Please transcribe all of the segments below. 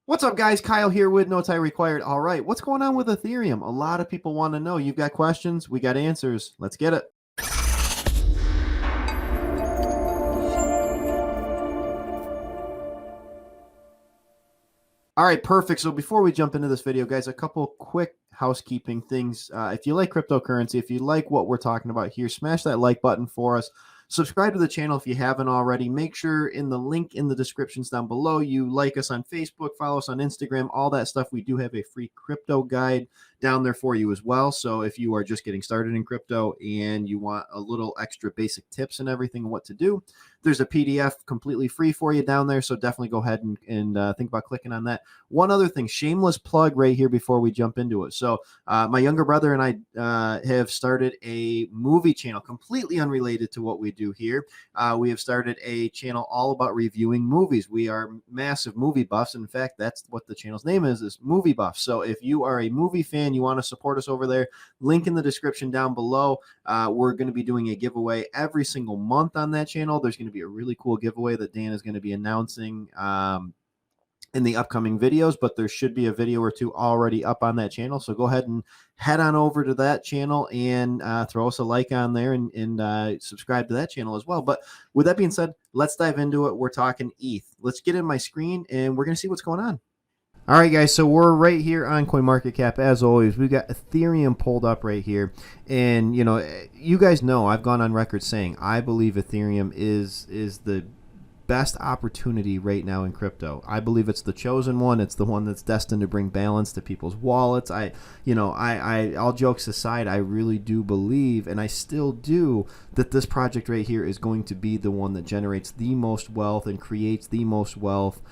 What's up, guys? Kyle here with No Tie Required. All right, what's going on with Ethereum? A lot of people want to know. You've got questions, we got answers. Let's get it. All right, perfect. So before we jump into this video, guys, a couple quick housekeeping things. If you like cryptocurrency, if you like what we're talking about here, smash that like button for us. Subscribe to the channel if you haven't already. Make sure in the link in the descriptions down below, you like us on Facebook, follow us on Instagram, all that stuff. We do have a free crypto guide down there for you as well. So if you are just getting started in crypto and you want a little extra basic tips and everything and what to do, there's a PDF completely free for you down there. So definitely go ahead and think about clicking on that. One other thing, shameless plug right here before we jump into it. So my younger brother and I have started a movie channel completely unrelated to what we do here. We have started a channel all about reviewing movies. We are massive movie buffs. In fact, that's what the channel's name is Movie Buffs. So if you are a movie fan, you want to support us over there, link in the description down below. We're going to be doing a giveaway every single month on that channel. There's going to be a really cool giveaway that Dan is going to be announcing in the upcoming videos, but there should be a video or two already up on that channel. So go ahead and head on over to that channel and throw us a like on there and subscribe to that channel as well. But with that being said, let's dive into it. We're talking ETH. Let's get in my screen and we're going to see what's going on. All right, guys, so we're right here on CoinMarketCap. As always, we've got Ethereum pulled up right here. And, you know, you guys know I've gone on record saying I believe Ethereum is the best opportunity right now in crypto. I believe it's the chosen one. It's the one that's destined to bring balance to people's wallets. All jokes aside, I really do believe, and I still do, that this project right here is going to be the one that generates the most wealth and creates the most wealth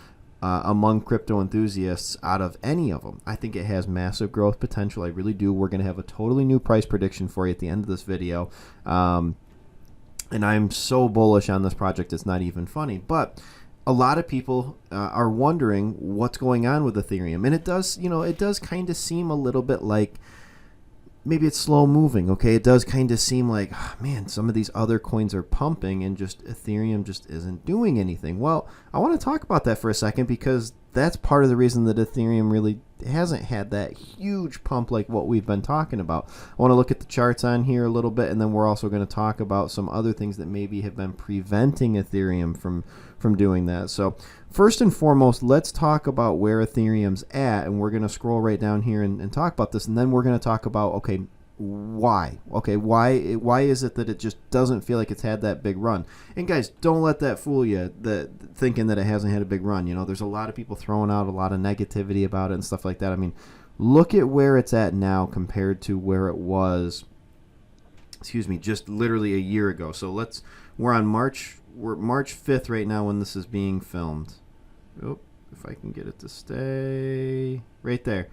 among crypto enthusiasts out of any of them. I think it has massive growth potential. I really do. We're going to have a totally new price prediction for you at the end of this video. And I'm so bullish on this project, it's not even funny. But a lot of people are wondering what's going on with Ethereum. And it does kind of seem a little bit like maybe it's slow moving, okay? It does kind of seem like, oh, man, some of these other coins are pumping and just Ethereum just isn't doing anything. Well, I want to talk about that for a second because that's part of the reason that Ethereum really hasn't had that huge pump like what we've been talking about. I want to look at the charts on here a little bit, and then we're also going to talk about some other things that maybe have been preventing Ethereum from doing that. So first and foremost, let's talk about where Ethereum's at, and we're going to scroll right down here and talk about this, and then we're going to talk about, okay, why is it that it just doesn't feel like it's had that big run? And guys, don't let that fool you, that thinking that it hasn't had a big run. You know, there's a lot of people throwing out a lot of negativity about it and stuff like that. I mean, look at where it's at now compared to where it was, just literally a year ago. So we're March 5th right now when this is being filmed. Oh, if I can get it to stay right there.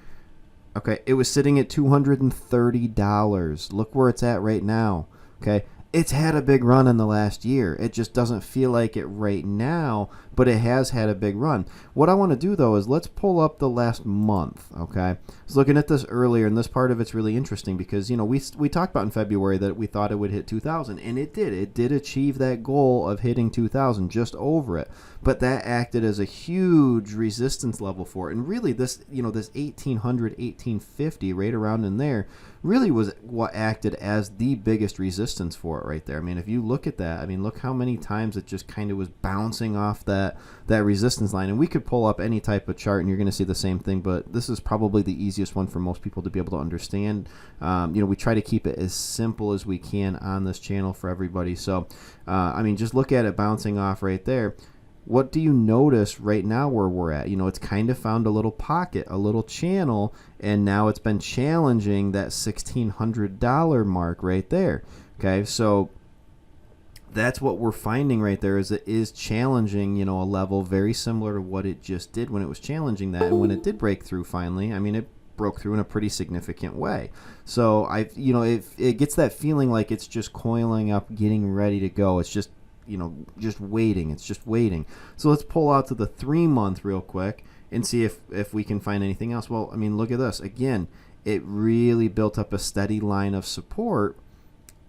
Okay, it was sitting at $230. Look where it's at right now. Okay, it's had a big run in the last year. It just doesn't feel like it right now, but it has had a big run. What I want to do, though, is let's pull up the last month, okay? I was looking at this earlier, and this part of it's really interesting because, you know, we talked about in February that we thought it would hit 2,000, and it did. It did achieve that goal of hitting 2,000, just over it. But that acted as a huge resistance level for it. And really, this 1,800, 1,850, right around in there, really was what acted as the biggest resistance for it right there. I mean, if you look at that, I mean, look how many times it just kind of was bouncing off that resistance line. And we could pull up any type of chart and you're going to see the same thing, but this is probably the easiest one for most people to be able to understand. We try to keep it as simple as we can on this channel for everybody. So, I mean, just look at it bouncing off right there. What do you notice right now where we're at? You know, it's kind of found a little pocket, a little channel, and now it's been challenging that $1,600 mark right there. Okay, so that's what we're finding right there, is it is challenging, you know, a level very similar to what it just did when it was challenging that. And when it did break through finally, I mean, it broke through in a pretty significant way. So it gets that feeling like it's just coiling up, getting ready to go. It's just, just waiting. It's just waiting. So let's pull out to the 3-month real quick and see if we can find anything else. Well, I mean, look at this. Again, it really built up a steady line of support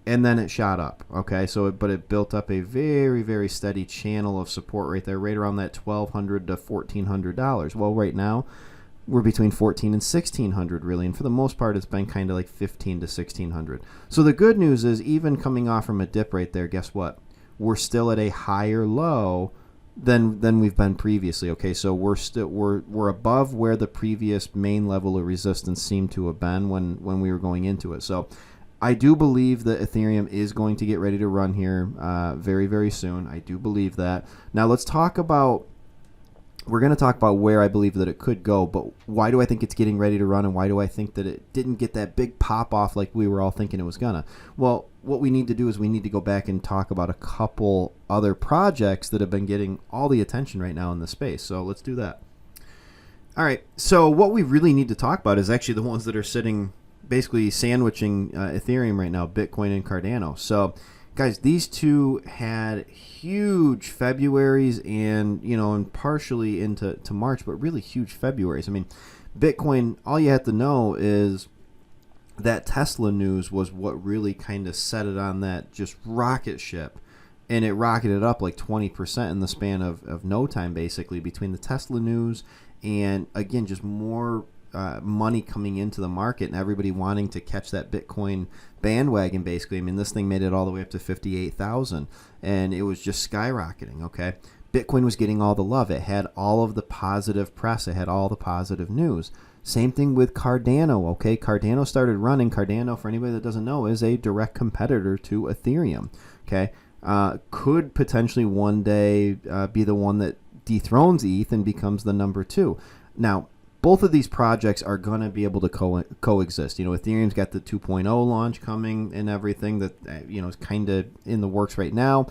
and then it shot up. Okay, so but it built up a very, very steady channel of support right there, right around that $1,200 to $1,400. Well, right now we're between 14 and 1600 really, and for the most part it's been kind of like 15 to 1600. So the good news is, even coming off from a dip right there, guess what? We're still at a higher low than we've been previously. Okay, so we're above where the previous main level of resistance seemed to have been when we were going into it. So I do believe that Ethereum is going to get ready to run here very, very soon. I do believe that. Now we're going to talk about where I believe that it could go, but why do I think it's getting ready to run, and why do I think that it didn't get that big pop off like we were all thinking it was gonna? Well, what we need to do is we need to go back and talk about a couple other projects that have been getting all the attention right now in the space. So let's do that. All right, so what we really need to talk about is actually the ones that are sitting, basically sandwiching Ethereum right now, Bitcoin and Cardano. So guys, these two had huge Februaries and partially into March, but really huge Februaries. I mean, Bitcoin, all you have to know is that Tesla news was what really kind of set it on that just rocket ship. And it rocketed up like 20% in the span of no time, basically, between the Tesla news and, again, just more money coming into the market and everybody wanting to catch that Bitcoin bandwagon, basically. I mean, this thing made it all the way up to 58,000, and it was just skyrocketing. Okay, Bitcoin was getting all the love. It had all of the positive press. It had all the positive news. Same thing with Cardano. Okay, Cardano started running. Cardano, for anybody that doesn't know, is a direct competitor to Ethereum. Okay, could potentially one day be the one that dethrones ETH and becomes the number 2. Now, both of these projects are going to be able to coexist. Ethereum's got the 2.0 launch coming and everything that is kind of in the works right now.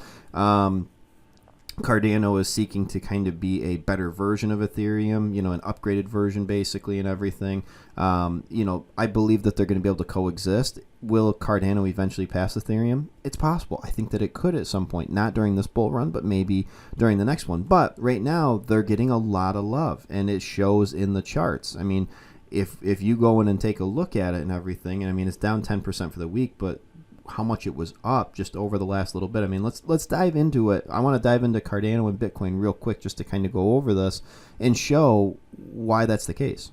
Cardano is seeking to kind of be a better version of Ethereum, an upgraded version basically and everything. I believe that they're going to be able to coexist. Will Cardano eventually pass Ethereum? It's possible. I think that it could at some point, not during this bull run, but maybe during the next one. But right now, they're getting a lot of love, and it shows in the charts. I mean, if you go in and take a look at it and everything, and I mean, it's down 10% for the week, but how much it was up just over the last little bit. I mean, let's dive into it. I want to dive into Cardano and Bitcoin real quick just to kind of go over this and show why that's the case.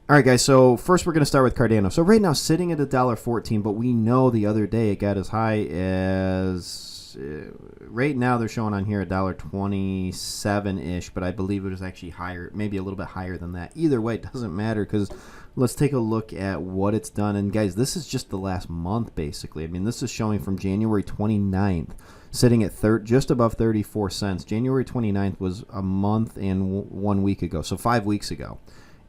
All right, guys, so first we're going to start with Cardano. So right now, sitting at $1.14, but we know the other day it got as high as, right now they're showing on here $1.27-ish, but I believe it was actually higher, maybe a little bit higher than that. Either way, it doesn't matter, because let's take a look at what it's done. And guys, this is just the last month, basically. I mean, this is showing from January 29th, sitting at just above 34 cents. January 29th was a month and 1 week ago, so 5 weeks ago.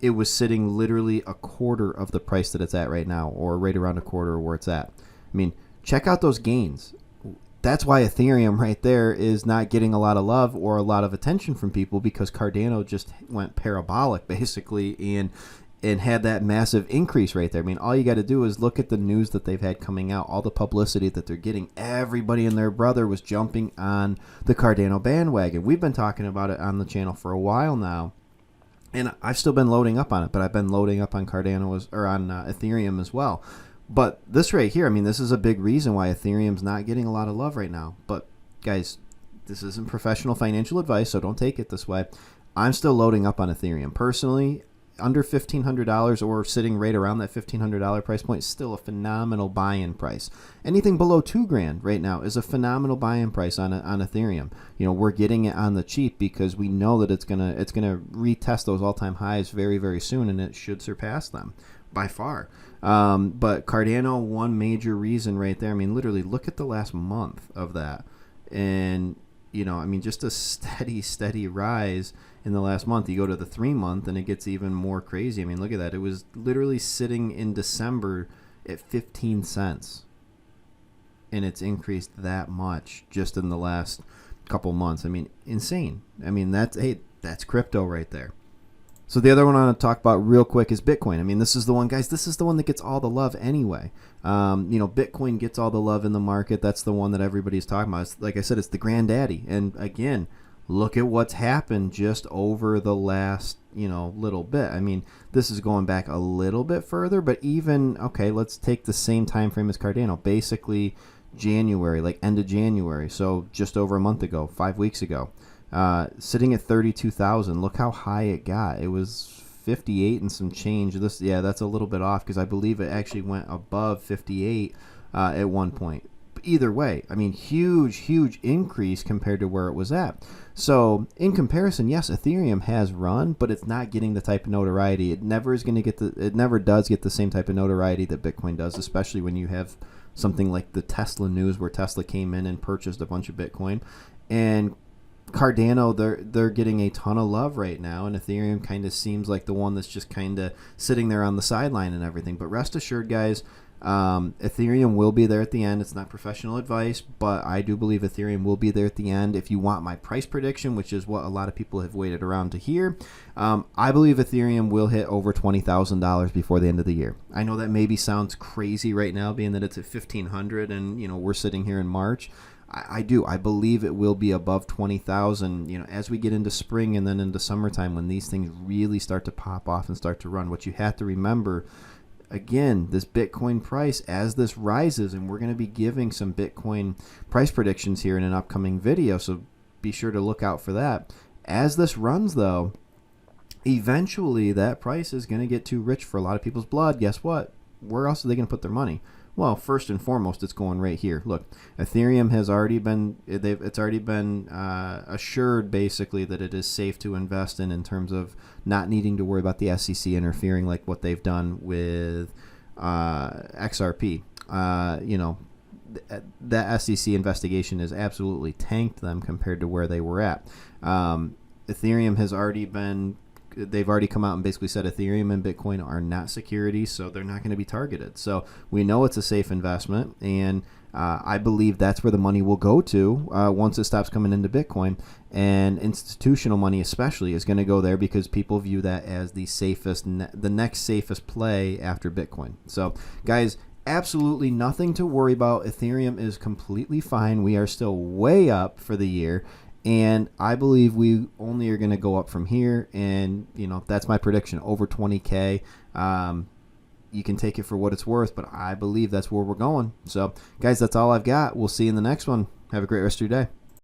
It was sitting literally a quarter of the price that it's at right now, or right around a quarter of where it's at. I mean, check out those gains. That's why Ethereum right there is not getting a lot of love or a lot of attention from people, because Cardano just went parabolic, basically, and had that massive increase right there. I mean, all you got to do is look at the news that they've had coming out, all the publicity that they're getting. Everybody and their brother was jumping on the Cardano bandwagon. We've been talking about it on the channel for a while now, and I've still been loading up on it, but I've been loading up on Cardano or on Ethereum as well. But this right here, I mean, this is a big reason why Ethereum's not getting a lot of love right now. But guys, this isn't professional financial advice, so don't take it this way. I'm still loading up on Ethereum. Personally, under $1,500 or sitting right around that $1,500 price point is still a phenomenal buy-in price. Anything below $2,000 right now is a phenomenal buy-in price on Ethereum. We're getting it on the cheap because we know that it's gonna retest those all-time highs very, very soon, and it should surpass them by far. But Cardano, one major reason right there. I mean, literally look at the last month of that, and I mean, just a steady rise in the last month. You go to the 3 month and it gets even more crazy. I mean, look at that. It was literally sitting in December at 15 cents, and it's increased that much just in the last couple months. I mean, insane. I mean, that's crypto right there. So the other one I want to talk about real quick is Bitcoin. I mean, this is the one, guys, this is the one that gets all the love anyway. Bitcoin gets all the love in the market. That's the one that everybody's talking about. Like I said, it's the granddaddy. And again, look at what's happened just over the last little bit. I mean, this is going back a little bit further, but even, okay, let's take the same time frame as Cardano, basically January, like end of January, so just over a month ago, 5 weeks ago, sitting at 32,000. Look how high it got. It was 58 and some change. That's a little bit off because I believe it actually went above 58 at one point. Either way, I mean, huge increase compared to where it was at. So in comparison, yes, Ethereum has run, but it's not getting the type of notoriety. It never does get the same type of notoriety that Bitcoin does, especially when you have something like the Tesla news where Tesla came in and purchased a bunch of Bitcoin. And Cardano, they're getting a ton of love right now, and Ethereum kind of seems like the one that's just kind of sitting there on the sideline and everything. But rest assured, guys, Ethereum will be there at the end. It's not professional advice, but I do believe Ethereum will be there at the end. If you want my price prediction, which is what a lot of people have waited around to hear, I believe Ethereum will hit over $20,000 before the end of the year. I know that maybe sounds crazy right now, being that it's at 1,500 and we're sitting here in March. I believe it will be above 20,000, as we get into spring and then into summertime, when these things really start to pop off and start to run. What you have to remember, again, this Bitcoin price, as this rises, and we're going to be giving some Bitcoin price predictions here in an upcoming video, so be sure to look out for that. As this runs, though, eventually that price is going to get too rich for a lot of people's blood. Guess what? Where else are they going to put their money? Well, first and foremost, it's going right here. Look, Ethereum has already been assured basically that it is safe to invest in terms of not needing to worry about the SEC interfering like what they've done with XRP. That SEC investigation has absolutely tanked them compared to where they were at. Ethereum has already been. They've already come out and basically said Ethereum and Bitcoin are not securities, so they're not going to be targeted. So we know it's a safe investment, and I believe that's where the money will go to once it stops coming into Bitcoin. And institutional money especially is going to go there because people view that as the next safest play after Bitcoin. So, guys, absolutely nothing to worry about. Ethereum is completely fine. We are still way up for the year. And I believe we only are going to go up from here. And, that's my prediction, over 20K. You can take it for what it's worth, but I believe that's where we're going. So, guys, that's all I've got. We'll see you in the next one. Have a great rest of your day.